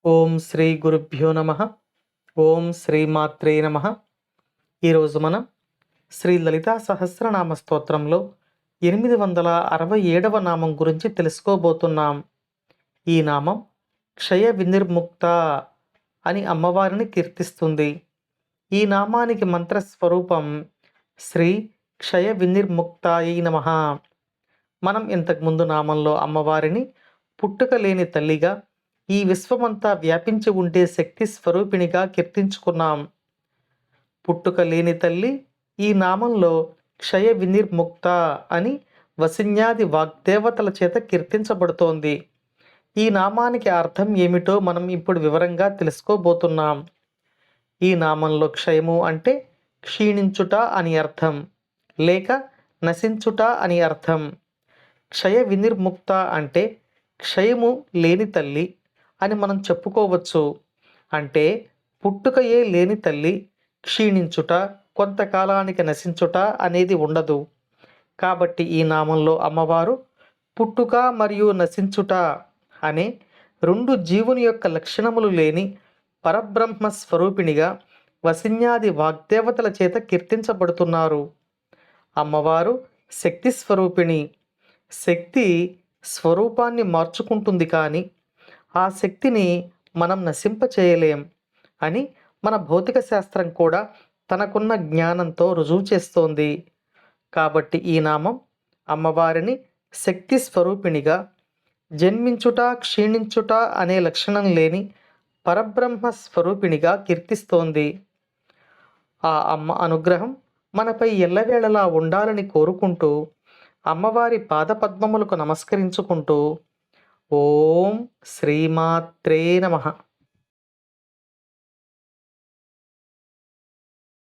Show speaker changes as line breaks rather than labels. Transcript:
ఓం శ్రీ గురుభ్యో నమ. ఓం శ్రీమాత్రే నమ. ఈరోజు మనం శ్రీ లలితా సహస్రనామ స్తోత్రంలో 867వ నామం గురించి తెలుసుకోబోతున్నాం. ఈ నామం క్షయ వినిర్ముక్త అని అమ్మవారిని కీర్తిస్తుంది. ఈ నామానికి మంత్రస్వరూపం శ్రీ క్షయ వినిర్ముక్తాయై నమః. మనం ఇంతకుముందు నామంలో అమ్మవారిని పుట్టుక లేని తల్లిగా, ఈ విశ్వమంతా వ్యాపించి ఉండే శక్తి స్వరూపిణిగా కీర్తించుకున్నాం. పుట్టుక లేని తల్లి ఈ నామంలో క్షయ వినిర్ముక్త అని వసిన్యాది వాగ్దేవతల చేత కీర్తించబడుతోంది. ఈ నామానికి అర్థం ఏమిటో మనం ఇప్పుడు వివరంగా తెలుసుకోబోతున్నాం. ఈ నామంలో క్షయము అంటే క్షీణించుట అని అర్థం, లేక నశించుట అని అర్థం. క్షయ వినిర్ముక్త అంటే క్షయము లేని తల్లి అని మనం చెప్పుకోవచ్చు. అంటే పుట్టుకయే లేని తల్లి క్షీణించుట, కొంతకాలానికి నశించుట అనేది ఉండదు. కాబట్టి ఈ నామంలో అమ్మవారు పుట్టుక మరియు నశించుట అనే రెండు జీవుని యొక్క లక్షణములు లేని పరబ్రహ్మ స్వరూపిణిగా వసిన్యాది వాగ్దేవతల చేత కీర్తించబడుతున్నారు. అమ్మవారు శక్తి స్వరూపిణి. శక్తి స్వరూపాన్ని మార్చుకుంటుంది, కానీ ఆ శక్తిని మనం నశింపచేయలేం అని మన భౌతిక శాస్త్రం కూడా తనకున్న జ్ఞానంతో రుజువు చేస్తోంది. కాబట్టి ఈ నామం అమ్మవారిని శక్తి స్వరూపిణిగా, జన్మించుట క్షీణించుట అనే లక్షణం లేని పరబ్రహ్మ స్వరూపిణిగా కీర్తిస్తోంది. ఆ అమ్మ అనుగ్రహం మనపై ఎల్లవేళలా ఉండాలని కోరుకుంటూ, అమ్మవారి పాదపద్మములకు నమస్కరించుకుంటూ ఓం శ్రీమాత్రే నమః.